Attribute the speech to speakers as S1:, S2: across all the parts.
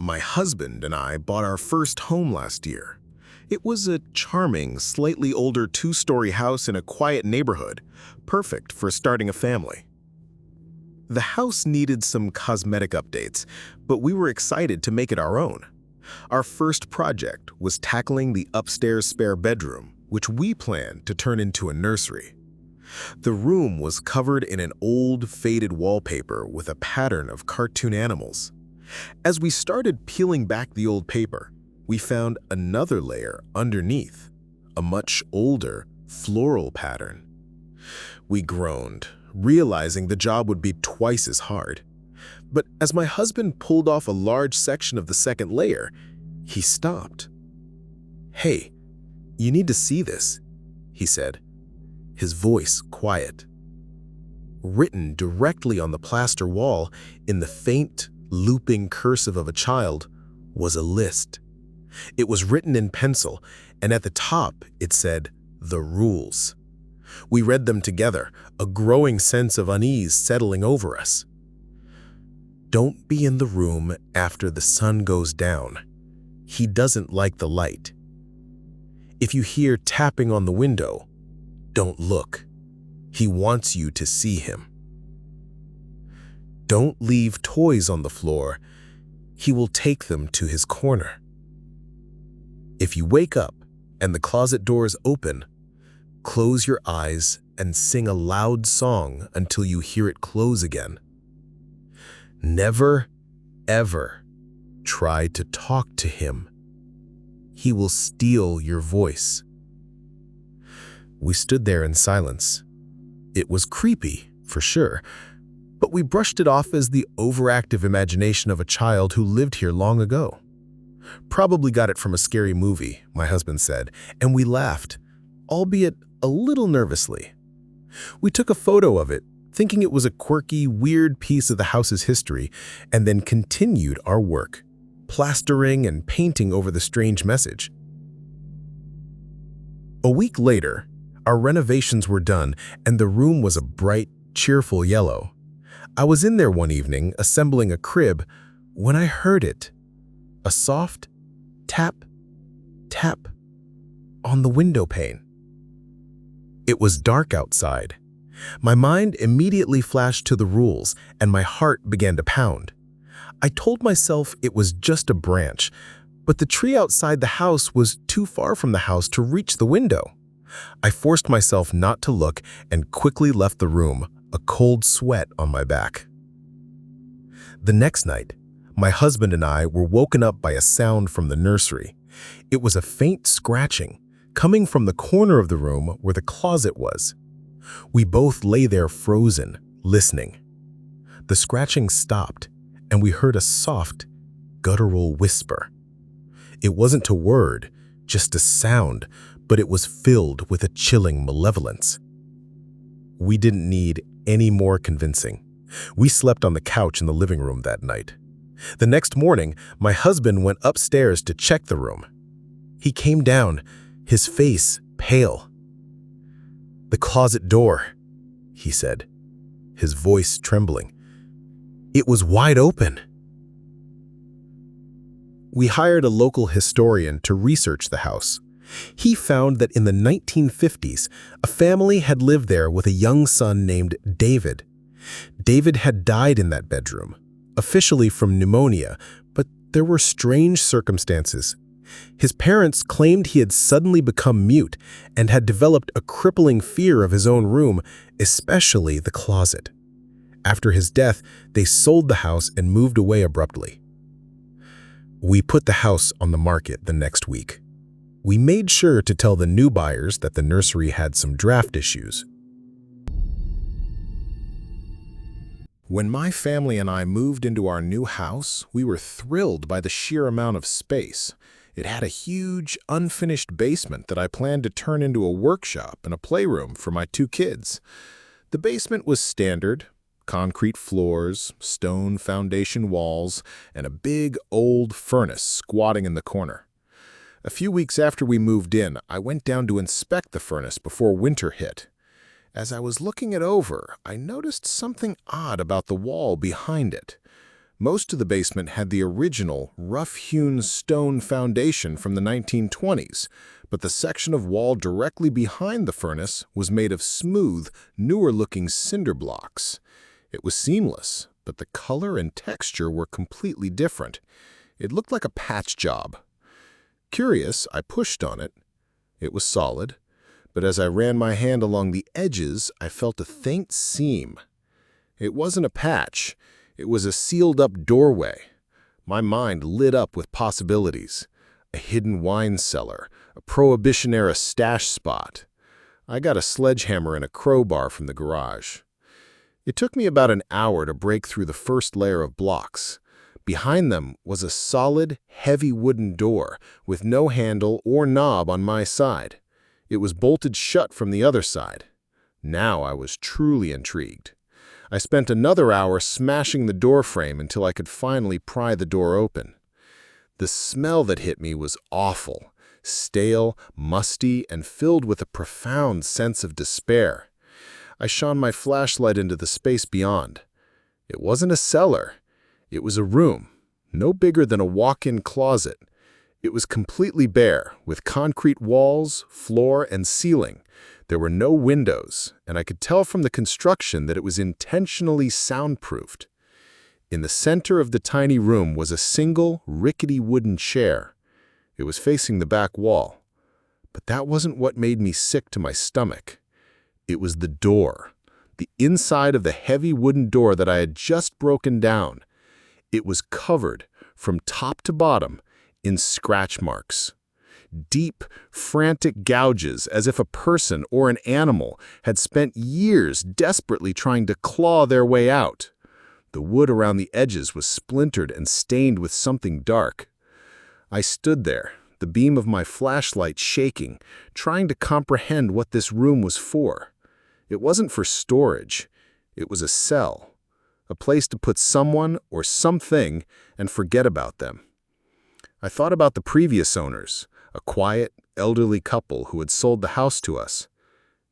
S1: My husband and I bought our first home last year. It was a charming, slightly older two-story house in a quiet neighborhood, perfect for starting a family. The house needed some cosmetic updates, but we were excited to make it our own. Our first project was tackling the upstairs spare bedroom, which we planned to turn into a nursery. The room was covered in an old, faded wallpaper with a pattern of cartoon animals. As we started peeling back the old paper, we found another layer underneath, a much older, floral pattern. We groaned, realizing the job would be twice as hard. But as my husband pulled off a large section of the second layer, he stopped. "Hey, you need to see this," he said, his voice quiet. Written directly on the plaster wall in the faint, looping cursive of a child was a list. It was written in pencil, and at the top it said, "The Rules." We read them together, a growing sense of unease settling over us. "Don't be in the room after the sun goes down. He doesn't like the light. If you hear tapping on the window, don't look. He wants you to see him. Don't leave toys on the floor. He will take them to his corner. If you wake up and the closet door is open, close your eyes and sing a loud song until you hear it close again. Never, ever try to talk to him. He will steal your voice." We stood there in silence. It was creepy, for sure, but we brushed it off as the overactive imagination of a child who lived here long ago. "Probably got it from a scary movie," my husband said, and we laughed, albeit a little nervously. We took a photo of it, thinking it was a quirky, weird piece of the house's history, and then continued our work, plastering and painting over the strange message. A week later, our renovations were done, and the room was a bright, cheerful yellow. I was in there one evening, assembling a crib, when I heard it. A soft tap, tap on the window pane. It was dark outside. My mind immediately flashed to the rules, and my heart began to pound. I told myself it was just a branch, but the tree outside the house was too far from the house to reach the window. I forced myself not to look and quickly left the room, a cold sweat on my back. The next night, my husband and I were woken up by a sound from the nursery. It was a faint scratching, coming from the corner of the room where the closet was. We both lay there frozen, listening. The scratching stopped, and we heard a soft, guttural whisper. It wasn't a word, just a sound, but it was filled with a chilling malevolence. We didn't need any more convincing. We slept on the couch in the living room that night. The next morning, my husband went upstairs to check the room. He came down, his face pale. "The closet door," he said, his voice trembling. "It was wide open." We hired a local historian to research the house. He found that in the 1950s, a family had lived there with a young son named David. David had died in that bedroom, officially from pneumonia, but there were strange circumstances. His parents claimed he had suddenly become mute and had developed a crippling fear of his own room, especially the closet. After his death, they sold the house and moved away abruptly. We put the house on the market the next week. We made sure to tell the new buyers that the nursery had some draft issues. When my family and I moved into our new house, we were thrilled by the sheer amount of space. It had a huge, unfinished basement that I planned to turn into a workshop and a playroom for my two kids. The basement was standard: concrete floors, stone foundation walls, and a big old furnace squatting in the corner. A few weeks after we moved in, I went down to inspect the furnace before winter hit. As I was looking it over, I noticed something odd about the wall behind it. Most of the basement had the original, rough-hewn stone foundation from the 1920s, but the section of wall directly behind the furnace was made of smooth, newer-looking cinder blocks. It was seamless, but the color and texture were completely different. It looked like a patch job. Curious, I pushed on it. It was solid, but as I ran my hand along the edges, I felt a faint seam. It wasn't a patch. It was a sealed-up doorway. My mind lit up with possibilities. A hidden wine cellar, a Prohibition-era stash spot. I got a sledgehammer and a crowbar from the garage. It took me about an hour to break through the first layer of blocks. Behind them was a solid, heavy wooden door with no handle or knob on my side. It was bolted shut from the other side. Now I was truly intrigued. I spent another hour smashing the door frame until I could finally pry the door open. The smell that hit me was awful, stale, musty, and filled with a profound sense of despair. I shone my flashlight into the space beyond. It wasn't a cellar. It was a room, no bigger than a walk-in closet. It was completely bare, with concrete walls, floor, and ceiling. There were no windows, and I could tell from the construction that it was intentionally soundproofed. In the center of the tiny room was a single, rickety wooden chair. It was facing the back wall. But that wasn't what made me sick to my stomach. It was the door, the inside of the heavy wooden door that I had just broken down. It was covered, from top to bottom, in scratch marks. Deep, frantic gouges, as if a person or an animal had spent years desperately trying to claw their way out. The wood around the edges was splintered and stained with something dark. I stood there, the beam of my flashlight shaking, trying to comprehend what this room was for. It wasn't for storage. It was a cell, a place to put someone or something and forget about them. I thought about the previous owners, a quiet, elderly couple who had sold the house to us.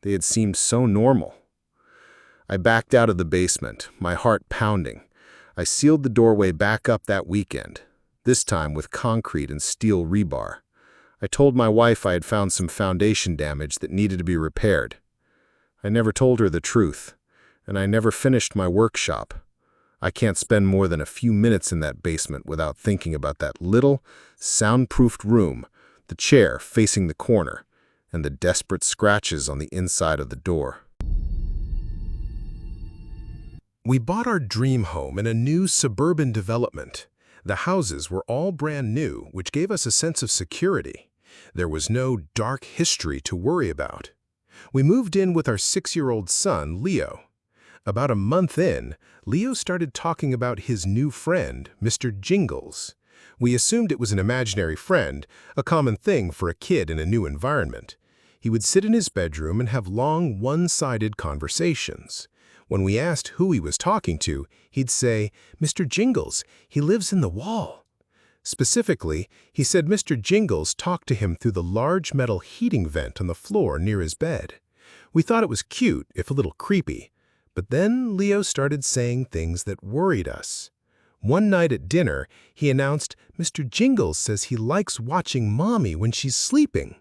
S1: They had seemed so normal. I backed out of the basement, my heart pounding. I sealed the doorway back up that weekend, this time with concrete and steel rebar. I told my wife I had found some foundation damage that needed to be repaired. I never told her the truth, and I never finished my workshop. I can't spend more than a few minutes in that basement without thinking about that little, soundproofed room, the chair facing the corner, and the desperate scratches on the inside of the door. We bought our dream home in a new suburban development. The houses were all brand new, which gave us a sense of security. There was no dark history to worry about. We moved in with our 6-year-old son, Leo. About a month in, Leo started talking about his new friend, Mr. Jingles. We assumed it was an imaginary friend, a common thing for a kid in a new environment. He would sit in his bedroom and have long, one-sided conversations. When we asked who he was talking to, he'd say, "Mr. Jingles, he lives in the wall." Specifically, he said Mr. Jingles talked to him through the large metal heating vent on the floor near his bed. We thought it was cute, if a little creepy. But then Leo started saying things that worried us. One night at dinner, he announced, "Mr. Jingles says he likes watching Mommy when she's sleeping."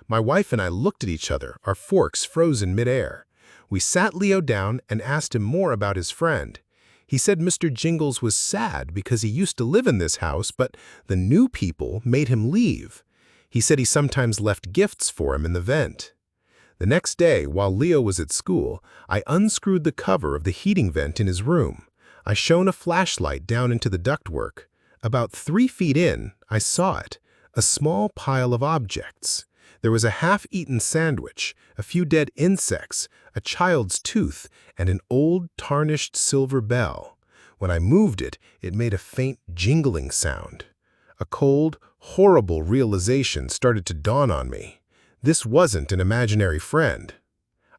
S1: My wife and I looked at each other, our forks frozen midair. We sat Leo down and asked him more about his friend. He said Mr. Jingles was sad because he used to live in this house, but the new people made him leave. He said he sometimes left gifts for him in the vent. The next day, while Leo was at school, I unscrewed the cover of the heating vent in his room. I shone a flashlight down into the ductwork. About 3 feet in, I saw it, a small pile of objects. There was a half-eaten sandwich, a few dead insects, a child's tooth, and an old, tarnished silver bell. When I moved it, it made a faint jingling sound. A cold, horrible realization started to dawn on me. This wasn't an imaginary friend.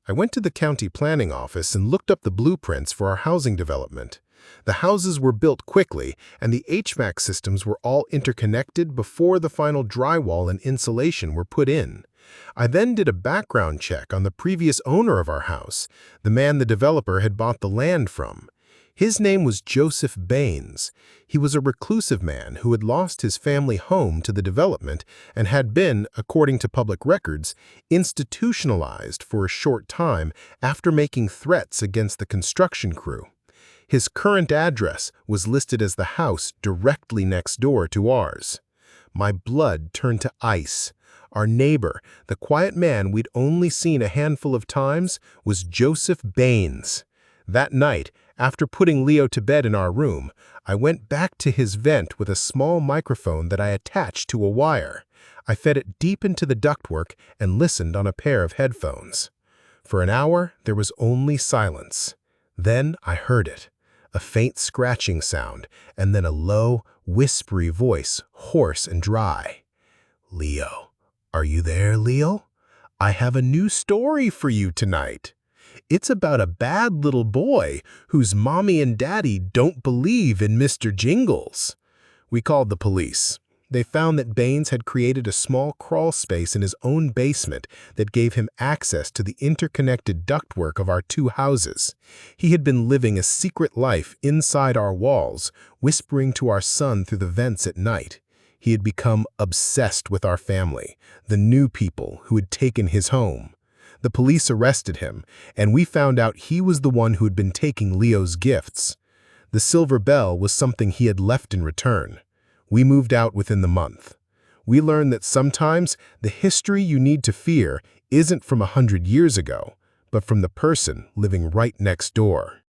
S1: I went to the county planning office and looked up the blueprints for our housing development. The houses were built quickly, and the HVAC systems were all interconnected before the final drywall and insulation were put in. I then did a background check on the previous owner of our house, the man the developer had bought the land from.
S2: His name was Joseph Baines. He was a reclusive man who had lost his family home to the development and had been, according to public records, institutionalized for a short time after making threats against the construction crew. His current address was listed as the house directly next door to ours. My blood turned to ice. Our neighbor, the quiet man we'd only seen a handful of times, was Joseph Baines. That night, after putting Leo to bed in our room, I went back to his vent with a small microphone that I attached to a wire. I fed it deep into the ductwork and listened on a pair of headphones. For an hour, there was only silence. Then I heard it, a faint scratching sound, and then a low, whispery voice, hoarse and dry. "Leo, are you there, Leo? I have a new story for you tonight. It's about a bad little boy whose mommy and daddy don't believe in Mr. Jingles." We called the police. They found that Baines had created a small crawl space in his own basement that gave him access to the interconnected ductwork of our two houses. He had been living a secret life inside our walls, whispering to our son through the vents at night. He had become obsessed with our family, the new people who had taken his home. The police arrested him, and we found out he was the one who had been taking Leo's gifts. The silver bell was something he had left in return. We moved out within the month. We learned that sometimes the history you need to fear isn't from 100 years ago, but from the person living right next door.